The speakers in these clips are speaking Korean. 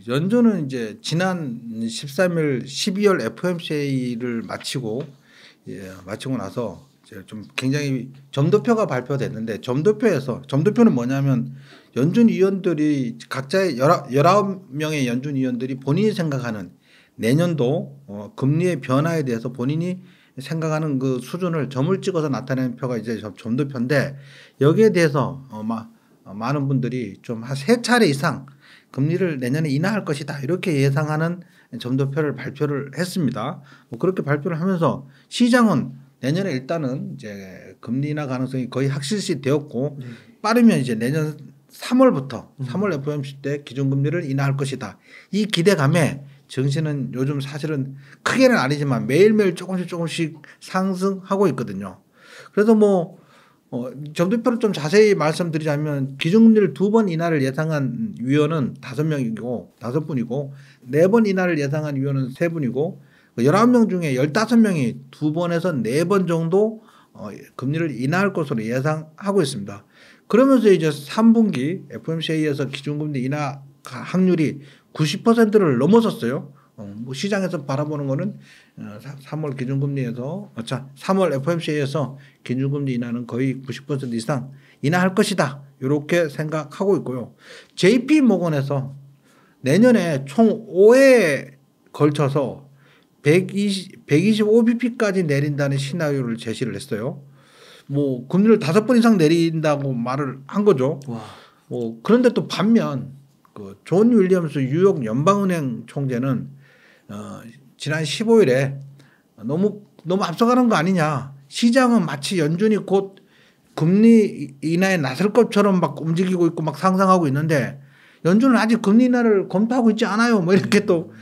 연준은 이제 지난 13일 12월 FOMC를 마치고 마치고 나서 이제 좀 굉장히 점도표가 발표됐는데 점도표는 뭐냐면 연준 위원들이 각자의 19명의 연준 위원들이 본인이 생각하는 내년도 금리의 변화에 대해서 본인이 생각하는 그 수준을 점을 찍어서 나타내는 표가 이제 점도표인데 여기에 대해서 많은 분들이 좀 한 3차례 이상 금리를 내년에 인하할 것이다 이렇게 예상하는 점도표를 발표를 했습니다. 뭐 그렇게 발표를 하면서 시장은 내년에 일단은 이제 금리 인하 가능성이 거의 확실시 되었고 빠르면 이제 내년 3월부터 3월 FOMC 때 기준금리를 인하할 것이다. 이 기대감에 증시는 요즘 사실은 크게는 아니지만 매일매일 조금씩 상승하고 있거든요. 그래서 점도표를 좀 자세히 말씀드리자면 기준금리를 2번 인하를 예상한 위원은 5분이고 4번 인하를 예상한 위원은 3분이고 19명 중에 15명이 2번에서 4번 정도 금리를 인하할 것으로 예상하고 있습니다. 그러면서 이제 3분기 FOMC에서 기준금리 인하 확률이 90%를 넘어섰어요. 시장에서 바라보는 거는 3월 기준금리에서 3월 FOMC에서 기준금리 인하는 거의 90% 이상 인하할 것이다. 이렇게 생각하고 있고요. JP 모건에서 내년에 총 5회에 걸쳐서 125bp까지 내린다는 시나리오를 제시를 했어요. 금리를 5번 이상 내린다고 말을 한 거죠. 그런데 또 반면 존 윌리엄스 뉴욕 연방은행 총재는 지난 15일에 너무 앞서가는 거 아니냐. 시장은 마치 연준이 곧 금리 인하에 나설 것처럼 막 움직이고 있고 막 상상하고 있는데 연준은 아직 금리 인하를 검토하고 있지 않아요. 이렇게 또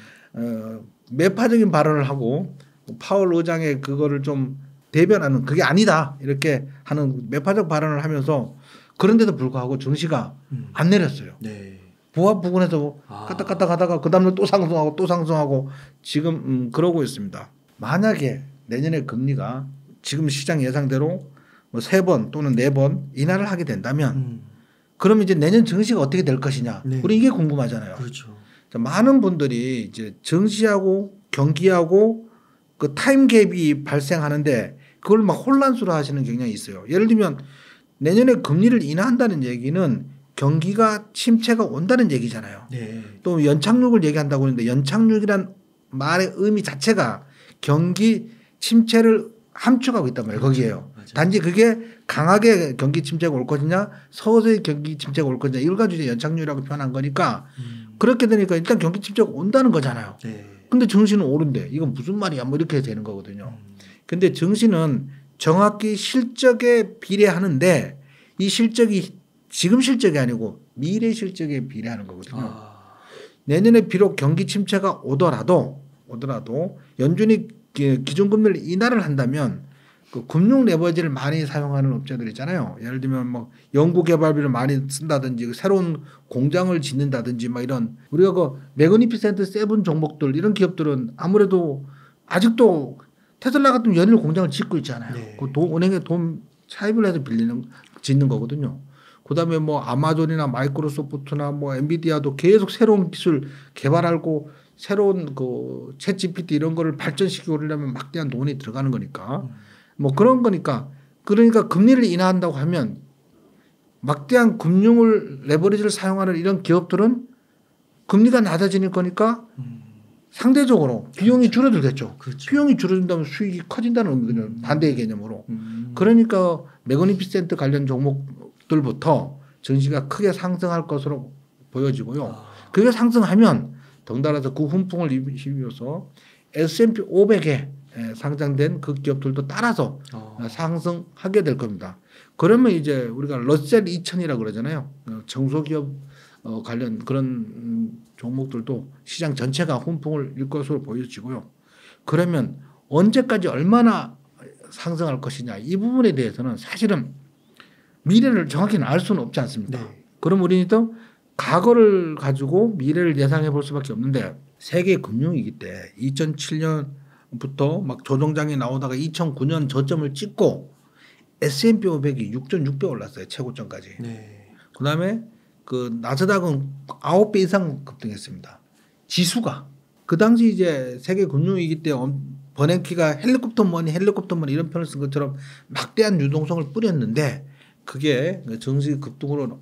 매파적인 발언을 하고 파월 의장의 그거를 좀 대변하는 그게 아니다. 이렇게 하는 매파적 발언을 하면서 그런데도 불구하고 증시가 안 내렸어요. 네. 부합 부근에서 까딱까딱 하다가 그 다음날 또 상승하고 지금 그러고 있습니다. 만약에 내년에 금리가 지금 시장 예상대로 3번 또는 4번 인하를 하게 된다면 그럼 이제 내년 증시가 어떻게 될 것이냐. 네. 우리 이게 궁금하잖아요. 그렇죠. 많은 분들이 이제 증시하고 경기하고 그 타임 갭이 발생하는데 그걸 막 혼란스러워 하시는 경향이 있어요. 예를 들면 내년에 금리를 인하한다는 얘기는 경기가 침체가 온다는 얘기잖아요. 네. 또 연착륙을 얘기한다고 하는데 연착륙이란 말의 의미 자체가 경기 침체를 함축하고 있단 말이에요. 그렇죠. 거기에요. 맞아요. 단지 그게 강하게 경기 침체가 올 것이냐 서서히 경기 침체가 올 것이냐 이걸 가지고 연착륙이라고 표현한 거니까 그렇게 되니까 일단 경기 침체가 온다는 거잖아요. 네. 근데 증시는 오른대. 이건 무슨 말이야 이렇게 되는 거거든요. 근데 증시는 정확히 실적에 비례하는데 이 실적이 지금 실적이 아니고 미래 실적에 비례하는 거거든요. 내년에 비록 경기 침체가 오더라도 연준이 기준금리를 인하를 한다면 그 금융 레버리지를 많이 사용하는 업체들 있잖아요. 예를 들면 연구개발비를 많이 쓴다든지 새로운 공장을 짓는다든지 이런 우리가 그 매그니피센트 세븐 종목들 이런 기업들은 아무래도 아직도 테슬라 같은 연일 공장을 짓고 있잖아요. 네. 그 은행에 돈 차입을 해서 짓는 거거든요. 그다음에 아마존이나 마이크로소프트나 엔비디아도 계속 새로운 기술 개발하고 새로운 그 챗 GPT 이런 거를 발전시키고 그러려면 막대한 돈이 들어가는 거니까 그런 거니까 그러니까 금리를 인하한다고 하면 막대한 금융을 레버리지를 사용하는 이런 기업들은 금리가 낮아지는 거니까 상대적으로 비용이 줄어들겠죠. 그렇죠. 비용이 줄어든다면 수익이 커진다는 의미거든요. 반대의 개념으로. 그러니까 매그니피센트 관련 종목들부터 증시가 크게 상승할 것으로 보여지고요. 그게 상승하면 덩달아서 그 훈풍을 입히면서 S&P 500에 상장된 그 기업들도 따라서 상승하게 될 겁니다. 그러면 이제 우리가 러셀 2000이라고 그러잖아요. 정소기업 관련 그런 종목들도 시장 전체가 훈풍을 일 것으로 보여지고요. 그러면 언제까지 얼마나 상승할 것이냐 이 부분에 대해서는 사실은 미래를 정확히는 알 수는 없지 않습니까? 네. 그럼 우리는 또 과거를 가지고 미래를 예상해 볼 수밖에 없는데 세계 금융위기 때 2007년부터 조정장이 나오다가 2009년 저점을 찍고 S&P 500이 6,600 올랐어요. 최고점까지. 네. 그다음에 그 나스닥은 9배 이상 급등했습니다. 지수가 그 당시 이제 세계 금융위기 때 버냉키가 헬리콥터 머니 이런 표현을 쓴 것처럼 막대한 유동성을 뿌렸는데 그게 증시 급등으로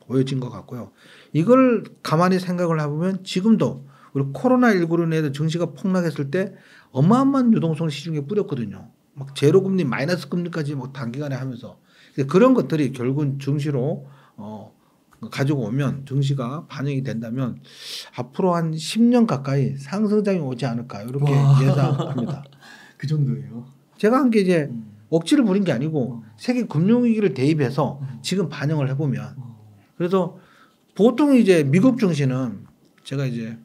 보여진 것 같고요. 이걸 가만히 생각을 해보면 지금도 우리 코로나19로 인해 증시가 폭락했을 때 어마어마한 유동성을 시중에 뿌렸거든요. 막 제로 금리 마이너스 금리까지 막 단기간에 하면서 그런 것들이 결국은 증시로 가지고 오면 증시가 반영이 된다면 앞으로 한 10년 가까이 상승장이 오지 않을까 이렇게 예상합니다. 그 정도예요. 제가 한 게 이제 억지를 부린 게 아니고 세계 금융위기를 대입해서 지금 반영을 해보면 그래서 보통 이제 미국 증시는 제가 이제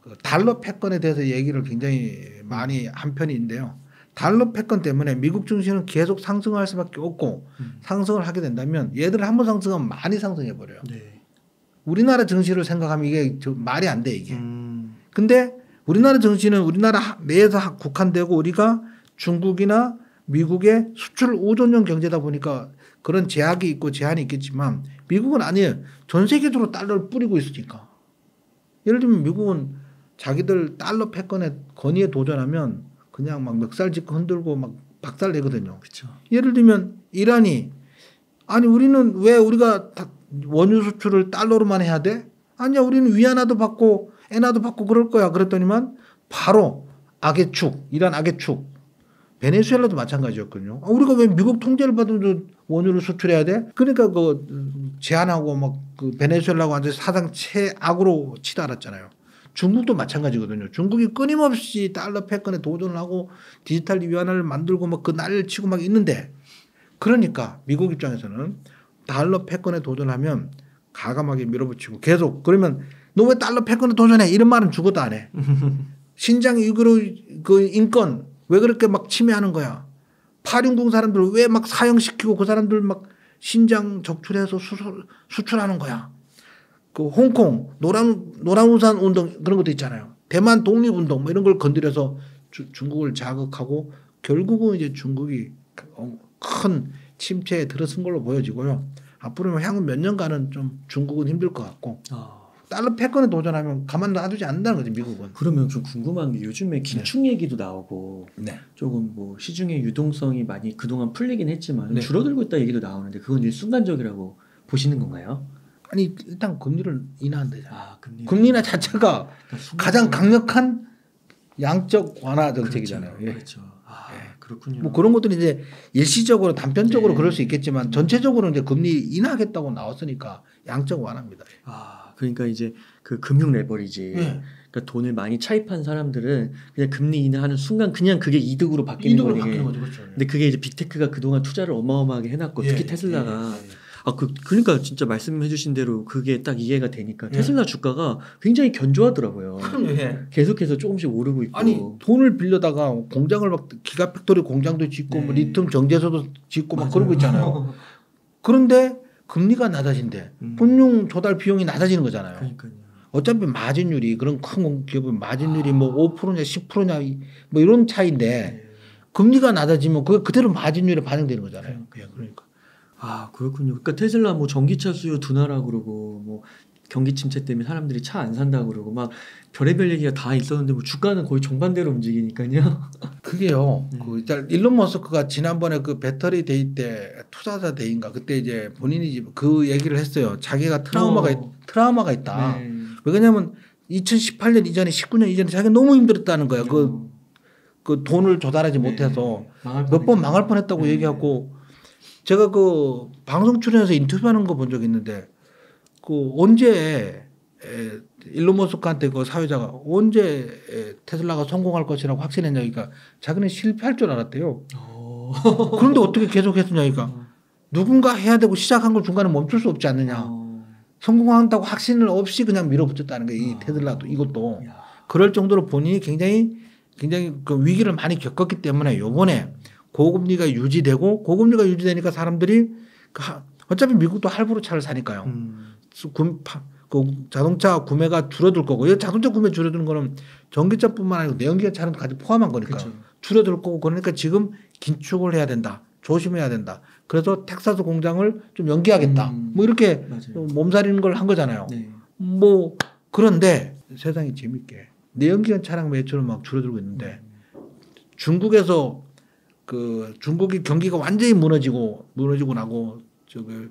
그 달러 패권에 대해서 얘기를 굉장히 많이 한 편인데요. 달러 패권 때문에 미국 증시는 계속 상승할 수밖에 없고 상승을 하게 된다면 얘들 한번 상승하면 많이 상승해 버려요. 네. 우리나라 증시를 생각하면 이게 말이 안 돼 이게. 근데 우리나라 증시는 우리나라 내에서 국한되고 우리가 중국이나 미국의 수출 의존형 경제다 보니까 그런 제약이 있고 제한이 있겠지만 미국은 아니에요. 전 세계적으로 달러를 뿌리고 있으니까. 예를 들면 미국은 자기들 달러 패권에 건의에 도전하면 그냥 막 멱살 짚고 흔들고 막 박살 내거든요. 그쵸. 예를 들면 이란이 아니 우리는 왜 우리가 원유 수출을 달러로만 해야 돼? 아니야 우리는 위안화도 받고 엔화도 받고 그럴 거야. 그랬더니만 바로 악의 축, 이란 악의 축. 베네수엘라도 마찬가지였거든요. 우리가 왜 미국 통제를 받으면 원유를 수출해야 돼? 그러니까 그 제한하고 막 그 베네수엘라하고 완전 사상 최악으로 치다 알았잖아요. 중국도 마찬가지거든요. 중국이 끊임없이 달러 패권에 도전을 하고 디지털 위안화를 만들고 막 그 난리를 치고 막 있는데 그러니까 미국 입장에서는 달러 패권에 도전하면 가감하게 밀어붙이고 계속 그러면 너 왜 달러 패권에 도전해? 이런 말은 죽어도 안 해. 신장 위구르 그 인권 왜 그렇게 막 침해하는 거야? 파륜궁 사람들 왜 막 사형시키고 그 사람들 막 신장 적출해서 수출하는 거야? 그 홍콩 노란우산 운동 그런 것도 있잖아요. 대만 독립운동 뭐 이런 걸 건드려서 중국을 자극하고 결국은 이제 중국이 큰 침체에 들어선 걸로 보여지고요. 앞으로 향후 몇 년간은 좀 중국은 힘들 것 같고 달러 패권에 도전하면 가만 놔두지 않는다는 거죠 미국은. 그러면 좀 궁금한 게 요즘에 기축 얘기도 나오고 조금 뭐 시중의 유동성이 많이 그동안 풀리긴 했지만 줄어들고 있다 얘기도 나오는데 그건 일순간적이라고 보시는 건가요? 아니 일단 금리를 인하한대잖아요. 금리 인하 자체가 그러니까 가장 강력한 양적 완화 정책이잖아요. 그렇죠. 그렇죠. 그렇군요. 뭐 그런 것들이 이제 일시적으로 단편적으로 그럴 수 있겠지만 전체적으로 이제 금리 인하하겠다고 나왔으니까 양적 완화입니다. 그러니까 이제 그 금융 레버리지. 그러니까 돈을 많이 차입한 사람들은 그냥 금리 인하하는 순간 그냥 그게 이득으로 바뀌는 거죠. 그렇죠. 근데 그게 이제 빅테크가 그동안 투자를 어마어마하게 해놨고 특히 테슬라가 그러니까 진짜 말씀해주신 대로 그게 딱 이해가 되니까 테슬라 주가가 굉장히 견조하더라고요. 계속해서 조금씩 오르고 있고. 아니 돈을 빌려다가 공장을 막 기가팩토리 공장도 짓고 뭐 리튬 정제소도 짓고 막 그러고 있잖아요. 그런데 금리가 낮아진대. 금융 조달 비용이 낮아지는 거잖아요. 그러니까요. 어차피 마진율이 그런 큰 기업은 마진율이 뭐 5%냐 10%냐 뭐 이런 차이인데 금리가 낮아지면 그게 그대로 마진율에 반영되는 거잖아요. 그러니까. 그렇군요. 그러니까 테슬라 뭐 전기차 수요 둔화라 그러고 뭐 경기 침체 때문에 사람들이 차 안 산다 그러고 막 별의별 얘기가 다 있었는데 뭐 주가는 거의 정반대로 움직이니까요. 그게요. 그 일단 일론 머스크가 지난번에 그 배터리 데이 때 투자자 데이인가 그때 이제 본인이 그 얘기를 했어요. 자기가 트라우마가 있다. 왜냐하면 2018년 이전에 19년 이전에 자기가 너무 힘들었다는 거야. 그 돈을 조달하지 못해서 몇 번 망할 뻔했다고 얘기하고 제가 그 방송 출연해서 인터뷰하는 거 본 적 있는데 그 언제 일론 머스크한테 그 사회자가 언제 테슬라가 성공할 것이라고 확신했냐니까 자기는 실패할 줄 알았대요. 그런데 어떻게 계속했느냐니까 누군가 해야 되고 시작한 걸 중간에 멈출 수 없지 않느냐. 성공한다고 확신을 없이 그냥 밀어붙였다는 거예요. 이 테슬라도 이것도 그럴 정도로 본인이 굉장히 그 위기를 많이 겪었기 때문에 요번에 고금리가 유지되니까 사람들이 어차피 미국도 할부로 차를 사니까요. 그 자동차 구매가 줄어들 거고 이 자동차 구매 줄어드는 거는 전기차뿐만 아니고 내연기관 차는 같이 포함한 거니까 줄어들 거고 그러니까 지금 긴축을 해야 된다. 조심해야 된다. 그래서 텍사스 공장을 좀 연기하겠다. 뭐 이렇게 몸살이는 걸 한 거잖아요. 뭐 그런데 세상이 재밌게 내연기관 차량 매출은 막 줄어들고 있는데 중국에서 그 중국이 경기가 완전히 무너지고 나고 저기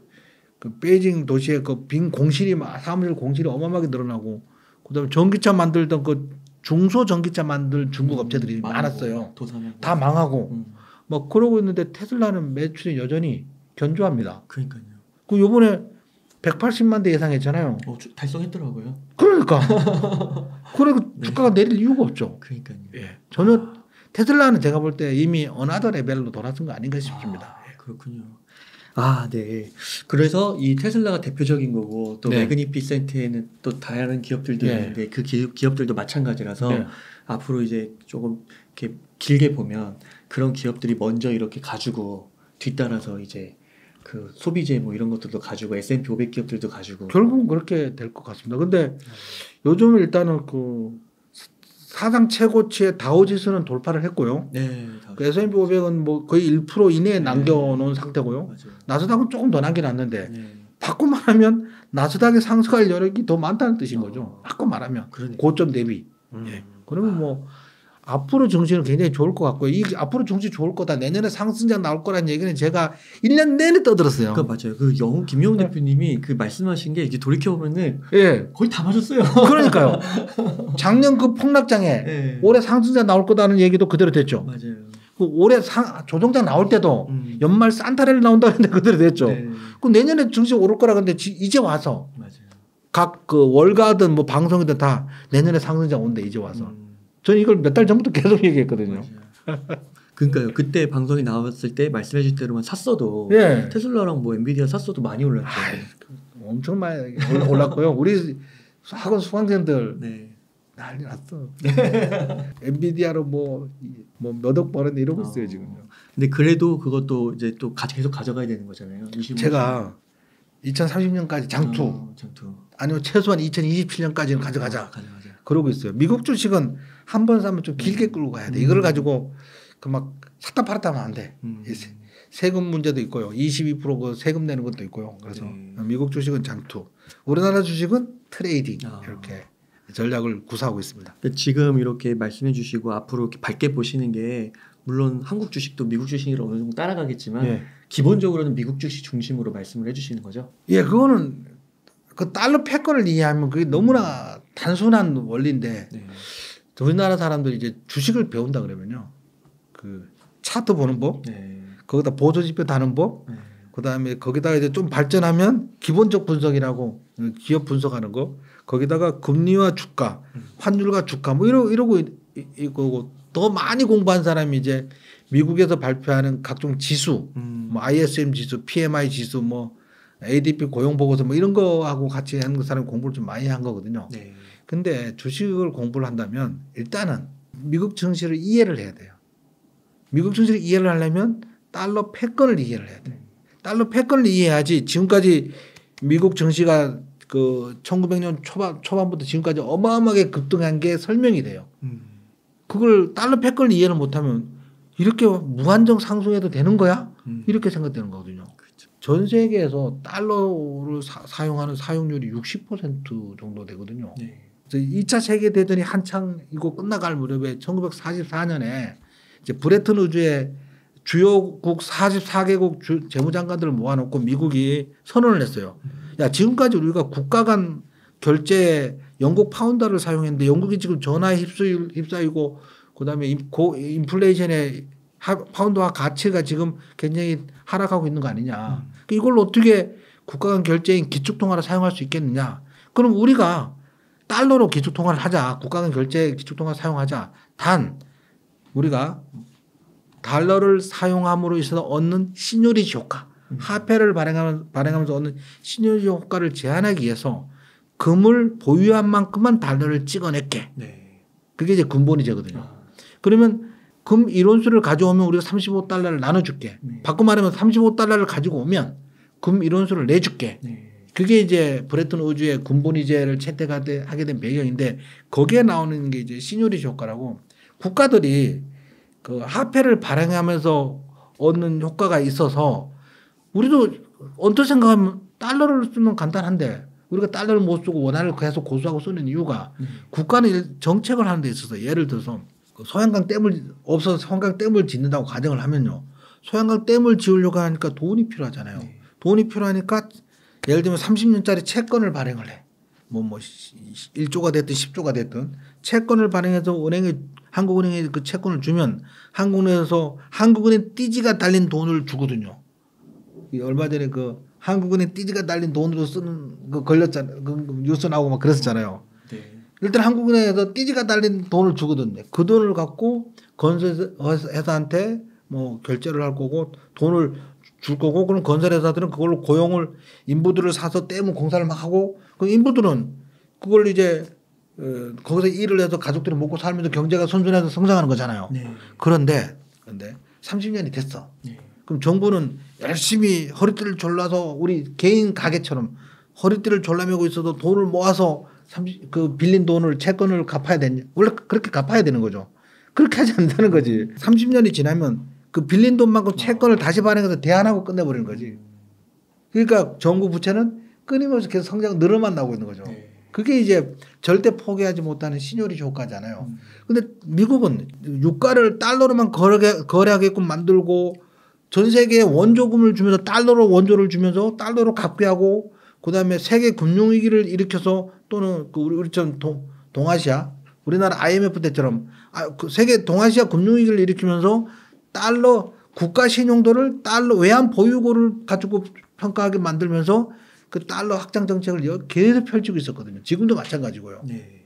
그 베이징 도시에 그 빈 공실이 사무실 공실이 어마어마하게 늘어나고 그다음에 전기차 만들던 그 중소 전기차 만들 중국 업체들이 많았어요. 다 망하고 막 그러고 있는데 테슬라는 매출이 여전히 견조합니다. 그러니까요. 그 요번에 180만 대 예상했잖아요. 달성했더라고요. 그러니까. 그리고 주가가 내릴 이유가 없죠. 그러니까요. 예. 전혀 테슬라는 제가 볼 때 이미 어나더 레벨로 돌아선 거 아닌가 싶습니다. 그렇군요. 네. 그래서 이 테슬라가 대표적인 거고 또 매그니피센트에는 또 다양한 기업들도 있는데 그 기업들도 마찬가지라서 앞으로 이제 조금 이렇게 길게 보면 그런 기업들이 먼저 이렇게 가지고 뒤따라서 이제 그 소비재 뭐 이런 것들도 가지고 S&P 500 기업들도 가지고 결국은 그렇게 될 것 같습니다. 근데 요즘 일단은 그 사상 최고치의 다우지수는 돌파를 했고요. 그 S&P 500은 뭐 거의 1% 이내에 남겨놓은 상태고요. 맞아요. 나스닥은 조금 더 남겨놨는데 바꿔 말하면 나스닥에 상승할 여력이 더 많다는 뜻인 거죠. 바꿔 말하면 고점 대비. 그러면 뭐 앞으로 증시는 굉장히 좋을 것 같고요. 이 앞으로 증시 좋을 거다. 내년에 상승장 나올 거라는 얘기는 제가 1년 내내 떠들었어요. 그러니까 맞아요. 그 김영훈 대표님이 그 말씀하신 게 이제 돌이켜 보면은 거의 다 맞았어요. 그러니까요. 작년 그 폭락장에 올해 상승장 나올 거다는 얘기도 그대로 됐죠. 맞아요. 그 올해 조정장 나올 때도 연말 산타레를 나온다는데 그대로 됐죠. 그 내년에 증시 오를 거라 근데 이제 와서 각 그 월가든 뭐 방송이든 다 내년에 상승장 온대 이제 와서. 저는 이걸 몇 달 전부터 계속 얘기했거든요. 그러니까요. 그때 방송이 나왔을 때 말씀해 주신 대로만 샀어도 테슬라랑 뭐 엔비디아 샀어도 많이 올랐죠. 엄청 많이 올랐고요. 우리 학원 수강생들 난리 났어. 엔비디아로 뭐 몇 억 버는데 이러고 있어요 지금요. 근데 그래도 그것도 이제 또 계속 가져가야 되는 거잖아요. 제가 2030년까지 장투 아니면 최소한 2027년까지는 가져가자. 그러고 있어요. 미국 주식은 한 번 사면 좀 길게 끌고 가야 돼. 이걸 가지고 그 막 샀다 팔았다 하면 안 돼. 세금 문제도 있고요. 22% 그 세금 내는 것도 있고요. 그래서 미국 주식은 장투, 우리나라 주식은 트레이딩 이렇게 전략을 구사하고 있습니다. 지금 이렇게 말씀해 주시고 앞으로 이렇게 밝게 보시는 게 물론 한국 주식도 미국 주식을 어느 정도 따라가겠지만 기본적으로는 미국 주식 중심으로 말씀을 해주시는 거죠? 그거는 그 달러 패권을 이해하면 그게 너무나 단순한 원리인데 우리나라 사람들이 이제 주식을 배운다 그러면요, 그 차트 보는 법, 거기다 보조지표 다는 법, 그다음에 거기다가 이제 좀 발전하면 기본적 분석이라고 기업 분석하는 거, 거기다가 금리와 주가, 환율과 주가 뭐 이러고 있고 더 많이 공부한 사람이 이제 미국에서 발표하는 각종 지수, 뭐 ISM 지수, PMI 지수, 뭐 ADP 고용 보고서 뭐 이런 거 하고 같이 하는 사람이 공부를 좀 많이 한 거거든요. 근데 주식을 공부를 한다면 일단은 미국 증시를 이해를 해야 돼요. 미국 증시를 이해를 하려면 달러 패권을 이해를 해야 돼요. 달러 패권을 이해해야지 지금까지 미국 증시가 그 1900년 초반부터 지금까지 어마어마하게 급등한 게 설명이 돼요. 그걸 달러 패권을 이해를 못하면 이렇게 무한정 상승해도 되는 거야? 이렇게 생각되는 거거든요. 전 세계에서 달러를 사용하는 사용률이 60% 정도 되거든요. 2차 세계대전이 한창 이거 끝나갈 무렵에 1944년에 이제 브레튼 우즈의 주요국 44개국 재무장관들을 모아놓고 미국이 선언을 했어요. 야, 지금까지 우리가 국가 간 결제 영국 파운드를 사용했는데 영국이 지금 전화에 휩싸이고 그다음에 인플레이션에 파운드화 가치가 지금 굉장히 하락하고 있는 거 아니냐. 이걸 어떻게 국가 간 결제인 기축통화를 사용할 수 있겠느냐. 그럼 우리가 달러로 기축통화를 하자. 국가 간 결제 기축통화를 사용하자. 단 우리가 달러를 사용함으로 있어서 얻는 시늉리티 효과, 화폐를 발행하면서 얻는 시늉리티 효과를 제한하기 위해서 금을 보유한 만큼만 달러를 찍어낼게. 그게 이제 근본이제거든요. 그러면 금 1온수를 가져오면 우리가 35달러를 나눠줄게. 바꿔 말하면 35달러를 가지고 오면 금 1온수를 내줄게. 그게 이제 브레튼 우즈의 군본위제를 채택하게 된 배경인데 거기에 나오는 게 이제 시늉리티 효과라고 국가들이 그 화폐를 발행하면서 얻는 효과가 있어서 우리도 언뜻 생각하면 달러를 쓰면 간단한데 우리가 달러를 못 쓰고 원화를 계속 고수하고 쓰는 이유가 국가는 정책을 하는 데 있어서 예를 들어서 소양강 댐을 없어서 소양강 댐을 짓는다고 가정을 하면요. 소양강 댐을 지으려고 하니까 돈이 필요하잖아요. 돈이 필요하니까 예를 들면 30년짜리 채권을 발행을 해. 뭐 1조가 됐든 10조가 됐든 채권을 발행해서 은행에 한국은행에 그 채권을 주면 한국은행 띠지가 달린 돈을 주거든요. 얼마 전에 그 한국은행 띠지가 달린 돈으로 쓰는 거 걸렸잖아요. 그 뉴스 나오고 막 그랬었잖아요. 네. 일단 한국은행에서 띠지가 달린 돈을 주거든요. 그 돈을 갖고 건설회사한테 뭐 결제를 할 거고 돈을 줄 거고 그럼 건설회사들은 그걸로 인부들을 사서 댐 공사를 막 하고 그 인부들은 그걸 이제 거기서 일을 해서 가족들이 먹고 살면서 경제가 선순환해서 성장하는 거잖아요. 네. 그런데 30년이 됐어. 네. 그럼 정부는 열심히 허리띠를 졸라서 우리 개인 가게처럼 허리띠를 졸라매고 있어도 돈을 모아서 그 빌린 돈을 채권을 갚아야 되냐. 원래 그렇게 갚아야 되는 거죠. 그렇게 하지 않는다는 거지. 30년이 지나면 그 빌린 돈만큼 채권을 다시 발행해서 대안하고 끝내버리는 거지. 그러니까 정부 부채는 끊임없이 계속 늘어만 나오고 있는 거죠. 그게 이제 절대 포기하지 못하는 신요리 효과잖아요. 근데 미국은 유가를 달러로만 거래하게끔 만들고 전 세계에 원조금을 주면서 달러로 원조를 주면서 달러로 갚게 하고 그다음에 세계 금융위기를 일으켜서 또는 그 우리처럼 동아시아 우리나라 IMF 때처럼 그 세계 동아시아 금융위기를 일으키면서 달러 국가 신용도를 달러 외환 보유고를 가지고 평가하게 만들면서 그 달러 확장 정책을 계속 펼치고 있었거든요. 지금도 마찬가지고요. 네.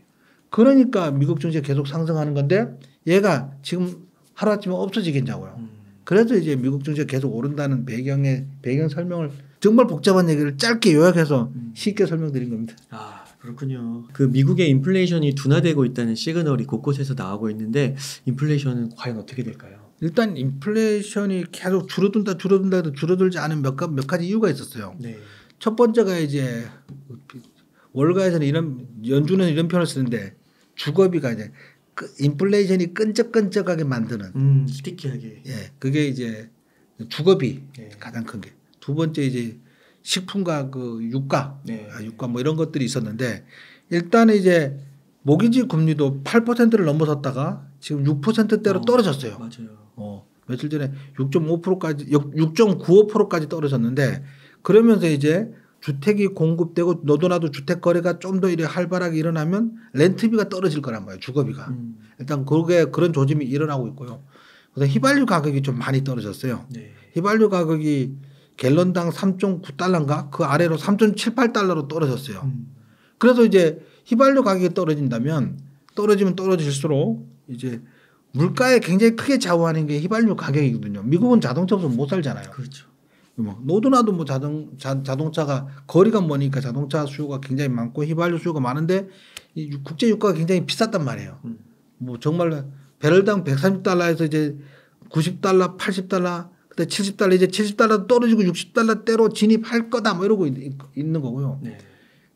그러니까 미국 증시가 계속 상승하는 건데 얘가 지금 하루아침에 없어지겠냐고요. 그래서 이제 미국 증시가 계속 오른다는 배경 설명을 정말 복잡한 얘기를 짧게 요약해서 쉽게 설명드린 겁니다. 아 그렇군요. 그 미국의 인플레이션이 둔화되고 있다는 시그널이 곳곳에서 나오고 있는데 인플레이션은 과연 어떻게 될까요? 일단 인플레이션이 계속 줄어든다 해도 줄어들지 않은 몇 가지 이유가 있었어요. 네. 첫 번째가 이제 월가에서는 연준은 이런 표현을 쓰는데 주거비가 이제 인플레이션이 끈적끈적하게 만드는 스티키하게. 예, 그게 이제 주거비 가장 큰 게. 두 번째 이제 식품과 그 유가 뭐 이런 것들이 있었는데 일단은 이제 모기지 금리도 8%를 넘어섰다가 지금 6%대로 떨어졌어요. 맞아요. 며칠 전에 6.5%까지 6.95%까지 떨어졌는데 그러면서 이제 주택이 공급되고 너도나도 주택 거래가 좀 더 이래 활발하게 일어나면 렌트비가 떨어질 거란 말이에요. 주거비가. 일단 그런 조짐이 일어나고 있고요. 그래서 휘발유 가격이 좀 많이 떨어졌어요. 네. 휘발유 가격이 갤런당 3.9달러인가 그 아래로 3.78달러로 떨어졌어요. 그래서 이제 휘발유 가격이 떨어지면 떨어질수록 이제 물가에 굉장히 크게 좌우하는 게 휘발유 가격이거든요. 미국은 자동차 없으면 못 살잖아요. 그렇죠. 너도나도 뭐 자동차가 거리가 머니까 자동차 수요가 굉장히 많고 휘발유 수요가 많은데 이 국제 유가가 굉장히 비쌌단 말이에요. 뭐 정말 배럴당 130달러에서 이제 90달러, 80달러, 그때 70달러 이제 70달러 떨어지고 60달러대로 진입할 거다 뭐 이러고 있는 거고요. 네.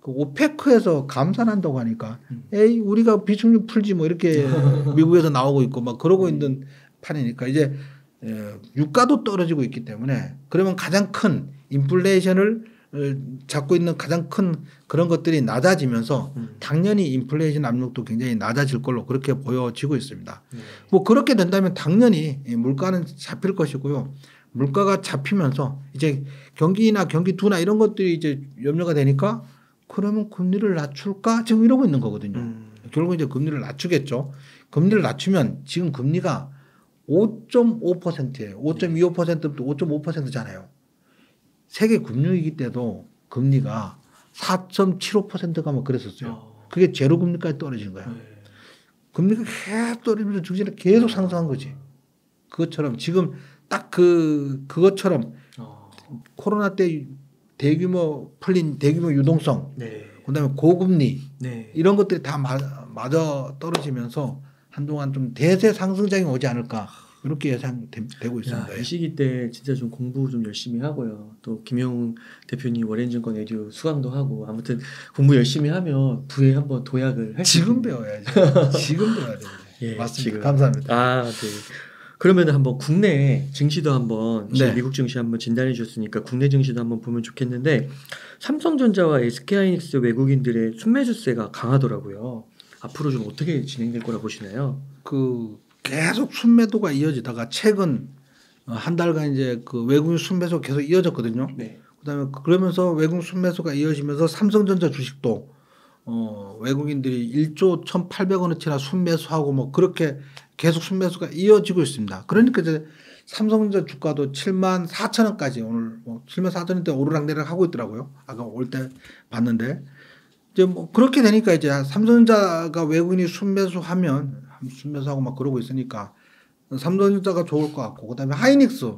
그 오페크에서 감산한다고 하니까 에이 우리가 비축유 풀지 뭐 이렇게 미국에서 나오고 있고 막 그러고 있는 판이니까 이제 유가도 떨어지고 있기 때문에 그러면 가장 큰 인플레이션을 잡고 있는 가장 큰 그런 것들이 낮아지면서 당연히 인플레이션 압력도 굉장히 낮아질 걸로 그렇게 보여지고 있습니다. 뭐 그렇게 된다면 당연히 물가는 잡힐 것이고요. 물가가 잡히면서 이제 경기나 경기 둔화 이런 것들이 이제 염려가 되니까 그러면 금리를 낮출까 지금 이러고 있는 거거든요. 결국 이제 금리를 낮추겠죠. 금리를 낮추면 지금 금리가 5.5%예요. 5.25%부터 5.5%잖아요. 세계 금융위기 때도 금리가 4.75%가 뭐 그랬었어요. 그게 제로 금리까지 떨어진 거야. 금리가 계속 떨어지면서 증시는 계속 상승한 거지. 그것처럼 지금 딱 그것처럼 코로나 때 대규모 유동성, 그다음에 고금리 이런 것들이 다 맞아 떨어지면서 한동안 좀 대세 상승장이 오지 않을까 이렇게 예상되고 있습니다. 이 시기 때 진짜 좀 공부 좀 열심히 하고요. 또 김용 대표님 월엔증권 에듀 수강도 하고 아무튼 공부 열심히 하면 부에 한번 도약을 할 수 지금 배워야지. 지금 배워야 됩니다. 예, 맞습니다. 지금. 감사합니다. 아, 네. 그러면 한번 국내 증시도 한번 네. 미국 증시 한번 진단해 주셨으니까 국내 증시도 한번 보면 좋겠는데 삼성전자와 SK하이닉스 외국인들의 순매수세가 강하더라고요. 앞으로 좀 어떻게 진행될 거라 보시나요? 그 계속 순매도가 이어지다가 최근 한 달간 이제 그 외국인 순매수 계속 이어졌거든요. 네. 그다음에 그러면서 외국인 순매수가 이어지면서 삼성전자 주식도 외국인들이 1조 1,800원어치나 순매수하고 뭐 그렇게 계속 순매수가 이어지고 있습니다. 그러니까 이제 삼성전자 주가도 74,000원까지 오늘 뭐 74,000원대 오르락내리락 하고 있더라고요. 아까 올 때 봤는데 이제 뭐 그렇게 되니까 이제 삼성전자가 외국인이 순매수하면 순매수하고 막 그러고 있으니까 삼성전자가 좋을 것 같고 그다음에 하이닉스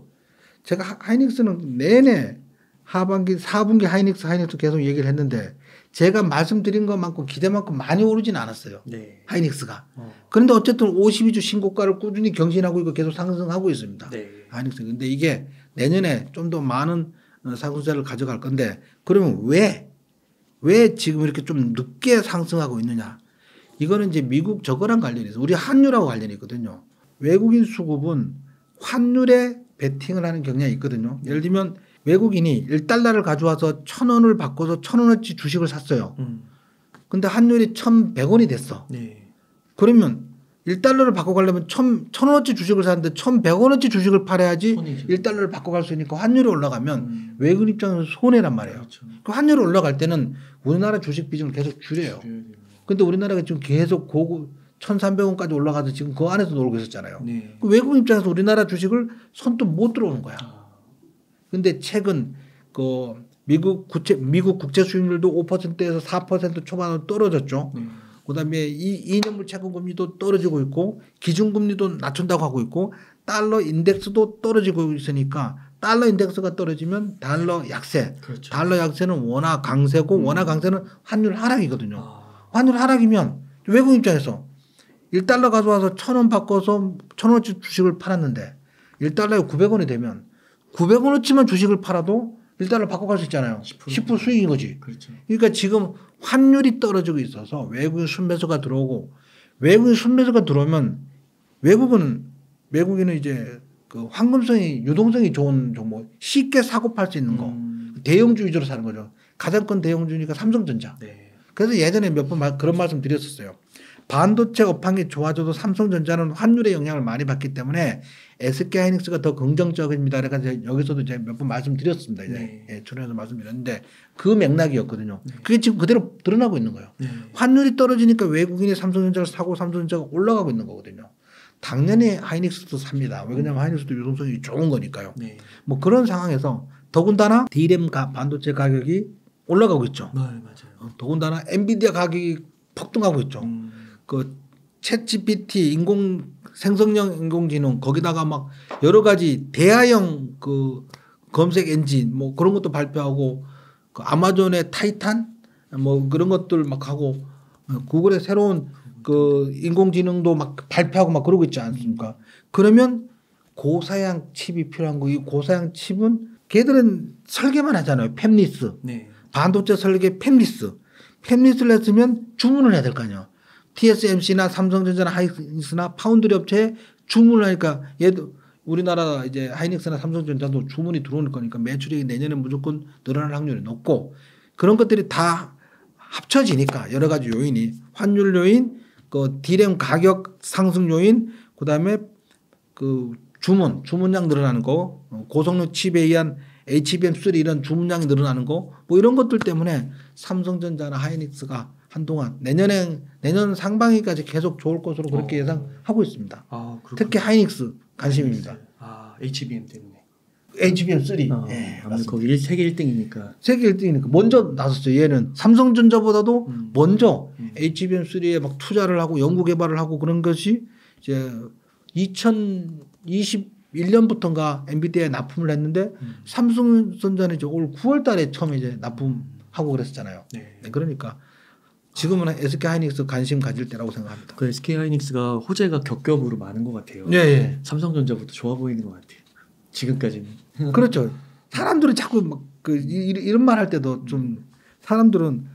제가 하이닉스는 내내 하반기 4분기 하이닉스 계속 얘기를 했는데 제가 말씀드린 것만큼 기대만큼 많이 오르진 않았어요. 네. 하이닉스가. 그런데 어쨌든 52주 신고가를 꾸준히 경신하고 있고 계속 상승하고 있습니다. 네. 하이닉스. 근데 이게 내년에 좀 더 많은 상승세를 가져갈 건데 그러면 왜 지금 이렇게 좀 늦게 상승하고 있느냐? 이거는 이제 미국 저거랑 관련이 있어요. 우리 환율하고 관련이 있거든요. 외국인 수급은 환율에 베팅을 하는 경향이 있거든요. 예를 들면 외국인이 1달러를 가져와서 1,000원을 바꿔서 1,000원어치 주식을 샀어요. 근데 환율이 1,100원이 됐어. 네. 그러면 1달러를 바꿔가려면 1,000원어치 주식을 샀는데 1,100원어치 주식을 팔아야지 손이죠. 1달러를 바꿔갈 수 있으니까 환율이 올라가면 외국인 입장에서 손해란 말이에요. 그렇죠. 그 환율이 올라갈 때는 우리나라 주식 비중을 계속 줄여요. 근데 우리나라가 지금 계속 고급 1,300원까지 올라가서 지금 그 안에서 놀고 있었잖아요. 네. 그 외국인 입장에서 우리나라 주식을 손도 못 들어오는 거야. 근데 최근 그 미국 국채 수익률도 5%에서 4% 초반으로 떨어졌죠. 그다음에 이 2년물 채권 금리도 떨어지고 있고 기준금리도 낮춘다고 하고 있고 달러 인덱스도 떨어지고 있으니까 달러 인덱스가 떨어지면 달러 약세. 그렇죠. 달러 약세는 원화 강세고 원화 강세는 환율 하락이거든요. 환율 하락이면 외국 입장에서 1달러 가져와서 1,000원 바꿔서 1,000원어치 주식을 팔았는데 1달러에 900원이 되면 900원어치만 주식을 팔아도 1달러 바꿔갈 수 있잖아요. 10% 수익인 거지. 그렇죠. 그러니까 지금 환율이 떨어지고 있어서 외국인 순매수가 들어오고 외국인 순매수가 들어오면 외국인은 이제 그 황금성이 유동성이 좋은 종목 쉽게 사고 팔 수 있는 거 대형주 위주로 사는 거죠. 가장 큰 대형주니까 삼성전자. 네. 그래서 예전에 몇 번 그런 말씀 드렸었어요. 반도체 업황이 좋아져도 삼성전자는 환율의 영향을 많이 받기 때문에 SK하이닉스가 더 긍정적입니다. 그러니까 여기서도 이제 몇 번 말씀드렸습니다. 이제 네. 예, 출연해서 말씀드렸는데 그 맥락이었거든요. 그게 지금 그대로 드러나고 있는 거예요. 네. 환율이 떨어지니까 외국인이 삼성전자를 사고 삼성전자가 올라가고 있는 거거든요. 당연히 하이닉스도 삽니다. 왜냐하면 하이닉스도 유동성이 좋은 거니까요. 네. 뭐 그런 상황에서 더군다나 D램 반도체 가격이 올라가고 있죠. 네, 맞아요. 더군다나 엔비디아 가격이 폭등하고 있죠. 그 챗GPT 생성형 인공지능 거기다가 막 여러 가지 대화형 그 검색 엔진 뭐 그런 것도 발표하고 그 아마존의 타이탄 뭐 그런 것들 막 하고 구글의 새로운 그 인공지능도 막 발표하고 막 그러고 있지 않습니까? 그러면 고사양 칩이 필요한 거. 이 고사양 칩은 걔들은 설계만 하잖아요. 팹리스. 네. 반도체 설계 팹리스를 했으면 주문을 해야 될 거 아니에요. TSMC나 삼성전자나 하이닉스나 파운드리 업체에 주문을 하니까 얘도 우리나라 이제 하이닉스나 삼성전자도 주문이 들어오는 거니까 매출이 내년에 무조건 늘어날 확률이 높고 그런 것들이 다 합쳐지니까 여러 가지 요인이 환율 요인, 그 D램 가격 상승 요인, 그다음에 그 주문량 늘어나는 거, 고성능 칩에 의한 HBM3 이런 주문량이 늘어나는 거, 뭐 이런 것들 때문에 삼성전자나 하이닉스가 한동안 내년 상반기까지 계속 좋을 것으로 그렇게 예상하고 있습니다. 특히 하이닉스 관심입니다. HBM 때문에. HBM3. 예, 거기 세계 1등이니까. 세계 1등이니까 먼저 나섰어요. 얘는 삼성전자보다도 먼저 HBM3에 막 투자를 하고 연구 개발을 하고 그런 것이 이제 2021년부터인가 엔비디아에 납품을 했는데 삼성전자는 이제 올 9월달에 처음 이제 납품하고 그랬었잖아요. 네. 그러니까 지금은 SK하이닉스 관심 가질 때라고 생각합니다. 그 SK하이닉스가 호재가 겹겹으로 많은 것 같아요. 네. 삼성전자부터 좋아 보이는 것 같아요. 지금까지는. 그렇죠. 사람들은 자꾸 막 이런 말 할 때도 좀 사람들은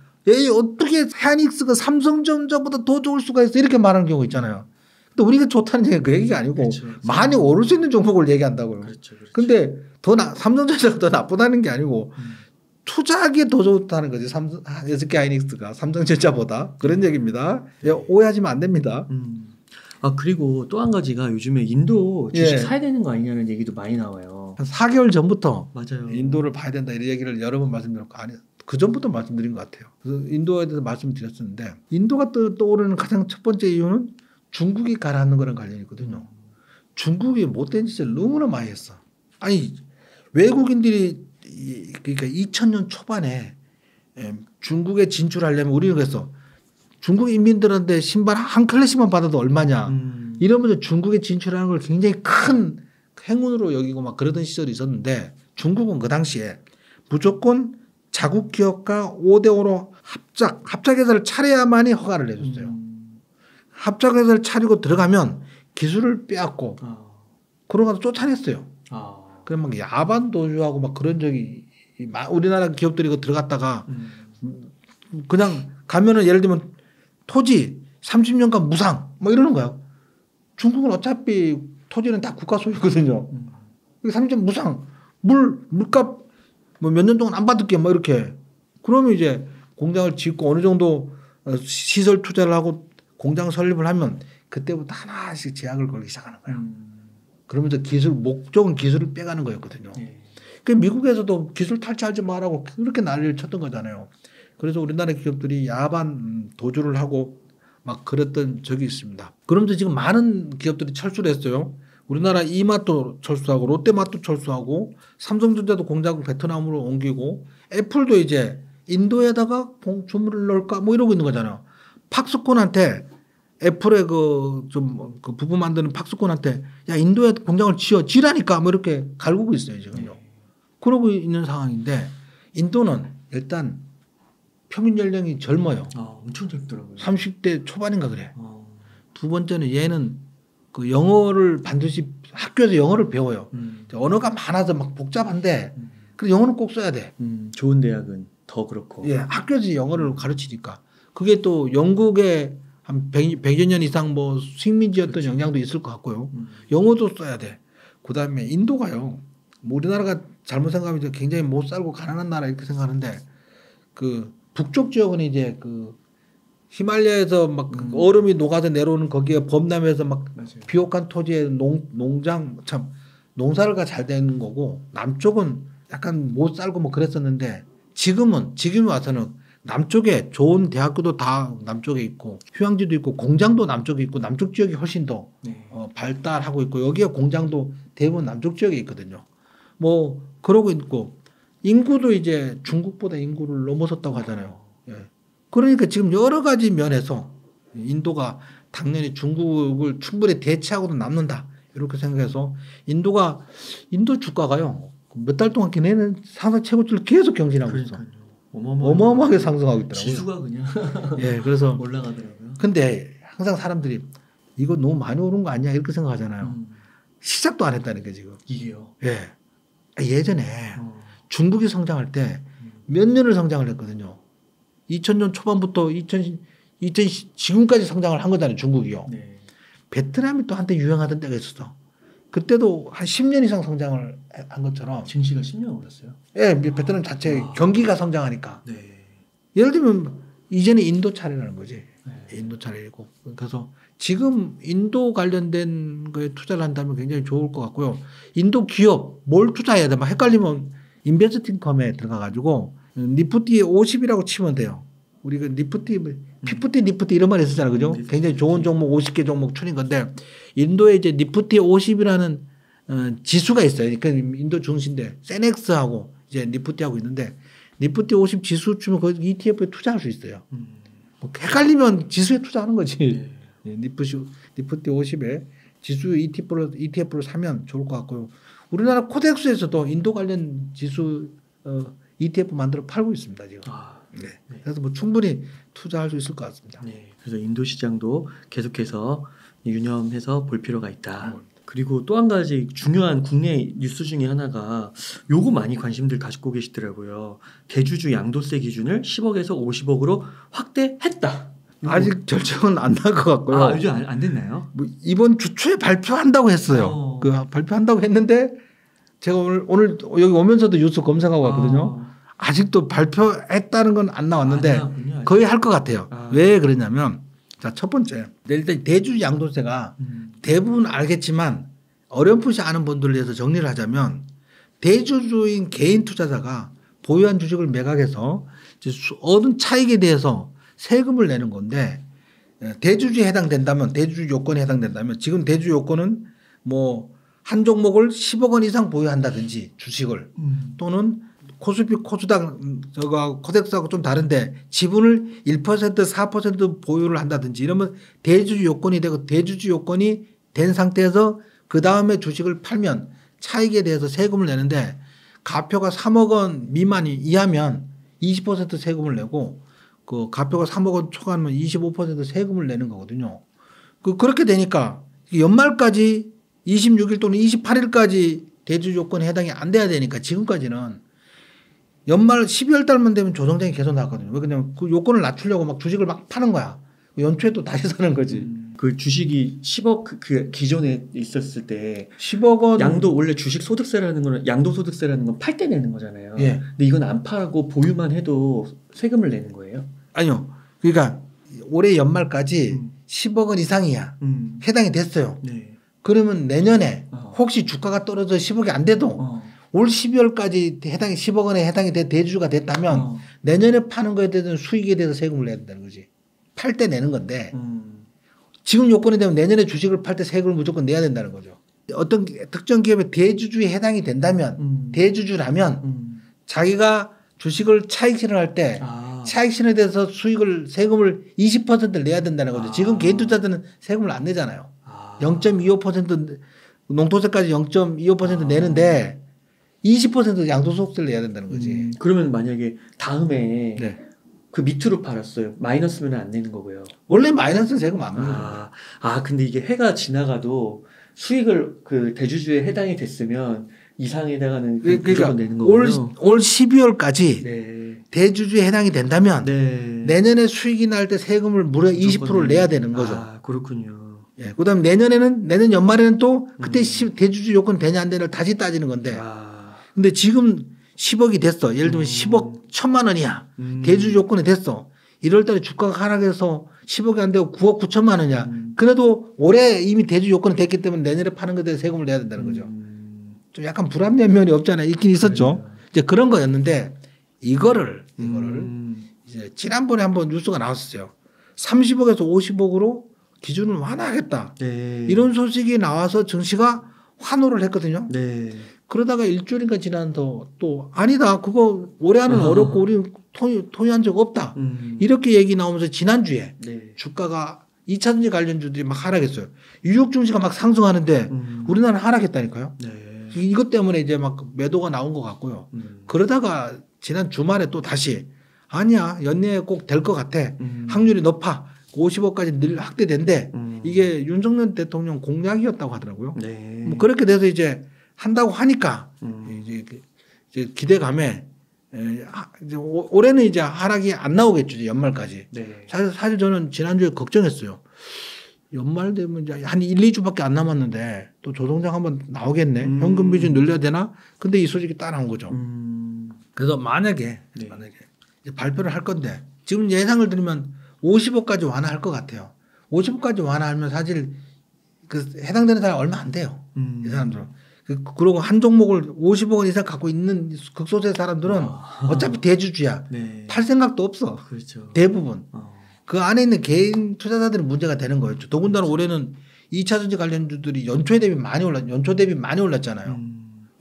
어떻게 하이닉스가 삼성전자보다 더 좋을 수가 있어 이렇게 말하는 경우 있잖아요. 근데 우리가 좋다는 얘기가 그 얘기가 아니고 그렇죠. 많이 오를 수 있는 종목을 얘기한다고요. 그렇죠. 그렇죠. 근데 삼성전자가 더 나쁘다는 게 아니고 투자하기에 더 좋다는 거지. SK 하이닉스가 삼성전자보다 그런 얘기입니다. 예, 오해하시면 안 됩니다. 아 그리고 또 한 가지가 요즘에 인도 주식 예. 사야 되는 거 아니냐는 얘기도 많이 나와요. 한 4개월 전부터 맞아요. 인도를 봐야 된다 이런 얘기를 여러 번 말씀드렸고 아니 그 전부터 말씀드린 것 같아요. 그래서 인도에 대해서 말씀드렸었는데 인도가 떠오르는 가장 첫 번째 이유는 중국이 가라앉는 거랑 관련이 있거든요. 중국이 못된 짓을 너무나 많이 했어. 아니 외국인들이 그러니까 2000년 초반에 중국에 진출하려면 우리는 그래서 중국 인민들한테 신발 한 클래씩만 받아도 얼마냐 이러면서 중국에 진출하는 걸 굉장히 큰 행운으로 여기고 막 그러던 시절이 있었는데 중국은 그 당시에 무조건 자국 기업과 5대5로 합작회사를 차려야만이 허가를 내줬어요. 합작회사를 차리고 들어가면 기술을 빼앗고 그러고 쫓아냈어요. 그래 막 야반 도주하고 막 그런 적이 우리나라 기업들이 그 들어갔다가 그냥 가면은 예를 들면 토지 30년간 무상 뭐 이러는 거야. 중국은 어차피 토지는 다 국가 소유거든요. 30년 무상 물값 뭐 몇 년 동안 안 받을게 뭐 이렇게 그러면 이제 공장을 짓고 어느 정도 시설 투자를 하고 공장 설립을 하면 그때부터 하나씩 제약을 걸기 시작하는 거예요. 그러면서 목적은 기술을 빼가는 거였거든요. 그 미국에서도 기술 탈취하지 말라고 그렇게 난리를 쳤던 거잖아요. 그래서 우리나라 기업들이 야반 도주를 하고 막 그랬던 적이 있습니다. 그러면서 지금 많은 기업들이 철수를 했어요. 우리나라 이마트도 철수하고 롯데마트도 철수하고 삼성전자도 공장을 베트남으로 옮기고 애플도 이제 인도에다가 주문을 넣을까 뭐 이러고 있는 거잖아요. 팍스콘한테 애플의 그 부품 만드는 팍스콘한테 야 인도에 공장을 지라니까 뭐 이렇게 갈구고 있어요 지금요. 그러고 있는 상황인데 인도는 일단 평균 연령이 젊어요. 엄청 젊더라고요. 30대 초반인가 그래. 두 번째는 얘는 그 영어를 반드시 학교에서 영어를 배워요. 언어가 많아서 막 복잡한데 그래 영어는 꼭 써야 돼. 좋은 대학은 더 그렇고. 예, 학교에서 영어를 가르치니까 그게 또 영국의 한 100여 년 이상 뭐 식민지였던 그렇죠. 영향도 있을 것 같고요. 영어도 써야 돼. 그다음에 인도가요. 뭐 우리나라가 잘못 생각하면 굉장히 못 살고 가난한 나라 이렇게 생각하는데 그 북쪽 지역은 이제 그 히말라야에서 막 얼음이 녹아서 내려오는 거기에 범람해서 막 맞아요. 비옥한 토지에 농장 참 농사가 잘 되는 거고 남쪽은 약간 못 살고 뭐 그랬었는데 지금이 와서는 남쪽에 좋은 대학교도 다 남쪽에 있고 휴양지도 있고 공장도 남쪽에 있고 남쪽 지역이 훨씬 더 발달하고 있고 여기에 공장도 대부분 남쪽 지역에 있거든요. 뭐 그러고 있고 인구도 이제 중국보다 인구를 넘어섰다고 하잖아요. 예. 그러니까 지금 여러 가지 면에서 인도가 당연히 중국을 충분히 대체하고도 남는다 이렇게 생각해서 인도 주가가요 몇 달 동안 걔네는 상상 최고치를 계속 경신하고 있어. 어마어마하게 상승하고 있더라고요. 지수가 그냥 예, 그래서 올라가더라고요. 근데 항상 사람들이 이거 너무 많이 오른 거 아니야 이렇게 생각하잖아요. 시작도 안 했다니까 지금. 이게요. 예. 예전에 중국이 성장할 때 몇 년을 성장을 했거든요. 2000년 초반부터 지금까지 성장을 한 거잖아요. 중국이요. 네. 베트남이 또 한때 유행하던 때가 있었어. 그때도 한 10년 이상 성장을 한 것처럼. 증시가 10년 올랐어요? 예, 베트남 자체 경기가 성장하니까. 네. 예를 들면 이제는 인도 차례라는 거지. 네. 인도 차례이고. 그래서 지금 인도 관련된 거에 투자를 한다면 굉장히 좋을 것 같고요. 인도 기업 뭘 투자해야 돼? 막 헷갈리면 인베스팅컴에 들어가가지고 니프티 50이라고 치면 돼요. 우리 그 니프티 이런 말 했었잖아요. 그죠? 굉장히 좋은 종목 50개 종목 추린 건데 인도에 이제 니프티 50이라는 지수가 있어요. 그 인도 중심인데 세넥스하고 이제 니프티하고 있는데 니프티 50 지수 주면 그 ETF에 투자할 수 있어요. 뭐 헷갈리면 지수에 투자하는 거지. 니프티 50에 지수 ETF를 사면 좋을 것 같고요. 우리나라 코덱스에서도 인도 관련 지수 ETF 만들어 팔고 있습니다 지금. 네. 그래서 뭐 충분히 투자할 수 있을 것 같습니다. 네. 그래서 인도 시장도 계속해서 유념해서 볼 필요가 있다. 그리고 또 한 가지 중요한 국내 뉴스 중에 하나가 요거 많이 관심들 가지고 계시더라고요. 대주주 양도세 기준을 10억에서 50억으로 확대했다. 아직 결정은 안 날 것 같고요. 아, 요즘 안 됐나요? 뭐 이번 주 초에 발표한다고 했어요. 그 발표한다고 했는데 제가 오늘 여기 오면서도 뉴스 검색하고 왔거든요. 아직도 발표했다는 건 안 나왔는데 거의 할 것 같아요. 왜 그러냐면 자, 첫 번째 일단 대주주 양도세가 대부분 알겠지만 어렴풋이 아는 분들을 위해서 정리를 하자면 대주주인 개인 투자자가 보유한 주식을 매각해서 얻은 차익에 대해서 세금을 내는 건데 대주주에 해당된다면 대주주 요건에 해당된다면 지금 대주주 요건은 뭐 한 종목을 10억 원 이상 보유한다든지 주식을 또는 코스피 코스닥 저거 코덱스하고 좀 다른데 지분을 1% 4% 보유를 한다든지 이러면 대주주 요건이 되고 대주주 요건이 된 상태에서 그 다음에 주식을 팔면 차익에 대해서 세금을 내는데 가표가 3억 원 미만이 이하면 20% 세금을 내고 그 가표가 3억 원 초과하면 25% 세금을 내는 거거든요. 그렇게 되니까 연말까지 26일 또는 28일까지 대주주 요건에 해당이 안 돼야 되니까 지금까지는 연말 12월 달만 되면 조정장이 계속 나왔거든요. 왜 그러냐면 그 요건을 낮추려고 막 주식을 막 파는 거야. 연초에 또 다시 사는 거지. 그 주식이 10억 그 기존에 있었을 때 10억 원 양도 원래 주식 소득세라는 거는 양도 소득세라는 건 팔 때 내는 거잖아요. 예. 근데 이건 안 팔고 보유만 해도 세금을 내는 거예요? 아니요. 그러니까 올해 연말까지 10억 원 이상이야. 해당이 됐어요. 네. 그러면 내년에 혹시 주가가 떨어져 10억이 안 돼도 올 12월까지 해당이 10억 원에 해당이 돼 대주주가 됐다면 내년에 파는 거에 대해서 수익에 대해서 세금을 내야 된다는 거지. 팔 때 내는 건데 지금 요건이 되면 내년에 주식을 팔 때 세금을 무조건 내야 된다는 거죠. 어떤 특정 기업의 대주주에 해당이 된다면 대주주라면 자기가 주식을 차익 실현할 때 차익 실현에 대해서 세금을 20%를 내야 된다는 거죠. 지금 개인 투자자는 세금을 안 내잖아요. 0.25% 농토세까지 0.25% 내는데 20% 양도소득세를 내야 된다는 거지. 그러면 만약에 다음에 네. 그 밑으로 팔았어요. 마이너스면 안 내는 거고요. 원래 마이너스 세금 안 내는 거예요. 근데 이게 해가 지나가도 수익을 그 대주주에 해당이 됐으면 이상에 해당하는 그러니까 내는 거고요. 올 12월까지 네. 대주주에 해당이 된다면 내년에 수익이 날 때 세금을 무려 20%를 내야 되는 거죠. 그렇군요. 예. 그다음 내년 연말에는 또 그때 대주주 요건 되냐 안 되냐를 다시 따지는 건데. 근데 지금 10억이 됐어. 예를 들면 10억 1,000만 원이야. 대주주 요건이 됐어. 1월 달에 주가가 하락해서 10억이 안 되고 9억 9천만 원이야. 그래도 올해 이미 대주주 요건이 됐기 때문에 내년에 파는 것에 대해서 세금을 내야 된다는 거죠. 좀 약간 불합리한 면이 없잖아요. 있긴 있었죠. 이제 그런 거였는데 이거를 이제 지난번에 한번 뉴스가 나왔었어요. 30억에서 50억으로 기준을 완화하겠다. 네. 이런 소식이 나와서 증시가 환호를 했거든요. 네. 그러다가 일주일인가 지나서 또 아니다. 그거 올해 하는 어렵고 우리 토의한 적 없다. 이렇게 얘기 나오면서 지난주에 주가가 2차전지 관련주들이 막 하락했어요. 유력 증시가 막 상승하는데 우리나라는 하락했다니까요. 네. 이것 때문에 이제 막 매도가 나온 것 같고요. 그러다가 지난 주말에 또 다시 아니야. 연내에 꼭 될 것 같아. 확률이 높아. 50억까지 늘 확대된대. 이게 윤석열 대통령 공약이었다고 하더라고요. 네. 뭐 그렇게 돼서 이제 한다고 하니까 이제 기대감에 이제 올해는 이제 하락이 안 나오겠죠. 이제 연말까지. 네. 사실 저는 지난주에 걱정했어요. 연말 되면 이제 한 1, 2주밖에 안 남았는데 또 조정장 한번 나오겠네. 현금 비중 늘려야 되나? 근데 이 소식이 딱 나온 거죠. 그래서 만약에 이제 발표를 할 건데 지금 예상을 들으면 50억까지 완화할 것 같아요. 50억까지 완화하면 사실 그 해당되는 사람이 얼마 안 돼요. 이 사람들은. 그리고 한 종목을 50억 원 이상 갖고 있는 극소수의 사람들은 어차피 대주주야. 네. 팔 생각도 없어. 그렇죠. 대부분. 그 안에 있는 개인 투자자들이 문제가 되는 거였죠. 더군다나 올해는 2차전지 관련주들이 연초 대비 많이 올랐잖아요.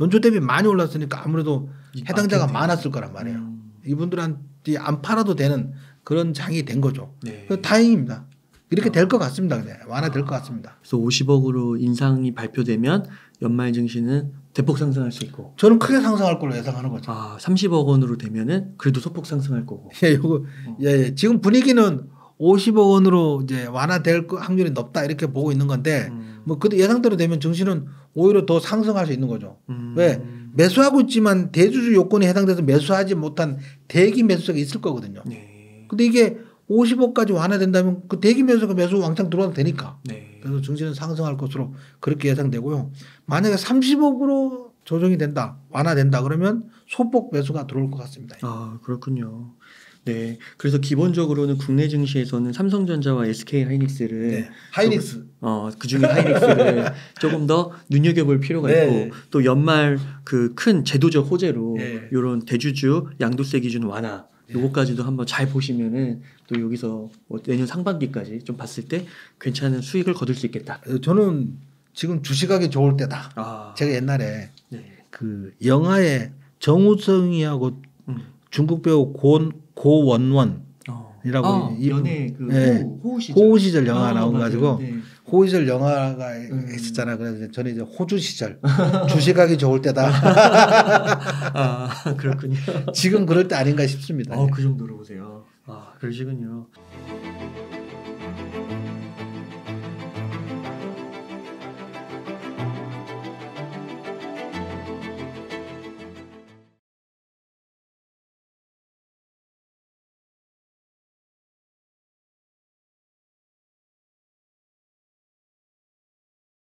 연초 대비 많이 올랐으니까 아무래도 해당자가 많았을 거란 말이에요. 이분들한테 안 팔아도 되는 그런 장이 된 거죠. 네. 다행입니다. 이렇게 될 것 같습니다. 그냥 완화될 것 같습니다. 그래서 50억으로 인상이 발표되면 연말 증시는 대폭 상승할 수 있고. 저는 크게 상승할 걸로 예상하는 거죠. 30억 원으로 되면은 그래도 소폭 상승할 거고. 예, 지금 분위기는 50억 원으로 이제 완화될 확률이 높다 이렇게 보고 있는 건데 뭐 그 예상대로 되면 증시는 오히려 더 상승할 수 있는 거죠. 왜? 매수하고 있지만 대주주 요건에 해당돼서 매수하지 못한 대기 매수자가 있을 거거든요. 네. 근데 이게 50억까지 완화된다면 그 대기 매수가 매수 왕창 들어와도 되니까. 네. 그래서 증시는 상승할 것으로 그렇게 예상되고요. 만약에 30억으로 조정이 된다, 완화된다 그러면 소폭 매수가 들어올 것 같습니다. 아 그렇군요. 네, 그래서 기본적으로는 국내 증시에서는 삼성전자와 SK 하이닉스를 네. 하이닉스 그 중에 하이닉스를 조금 더 눈여겨볼 필요가 네. 있고 또 연말 그 큰 제도적 호재로 네. 이런 대주주 양도세 기준 완화 요거까지도 한번 잘 보시면은 또 여기서 뭐 내년 상반기까지 좀 봤을 때 괜찮은 수익을 거둘 수 있겠다. 저는 지금 주식하기 좋을 때다. 아, 제가 옛날에 네. 그 영화에 정우성이하고 중국 배우 고원원이라고 연애 그 네. 호우 시절. 호우 시절 영화 나온 맞아요. 가지고 네. 호우 시절 영화가 있었잖아. 그래서 저는 이제 호주 시절 주식하기 좋을 때다. 아 그렇군요. 지금 그럴 때 아닌가 싶습니다. 그 정도로 보세요. 아 그러시군요.